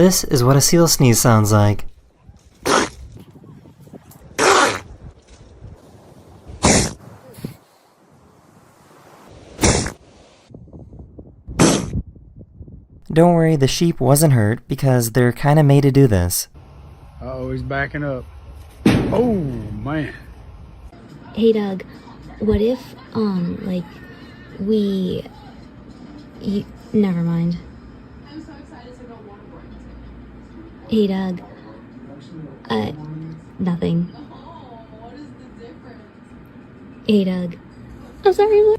This is what a seal sneeze sounds like. Don't worry, the sheep wasn't hurt because they're kinda made to do this. Uh-oh, he's backing up. Oh, man. Hey, Doug, what if, like, never mind. I'm so excited to go waterboard. Hey, Doug. Nothing. Oh, what is the difference? Hey, Doug. I'm sorry, what?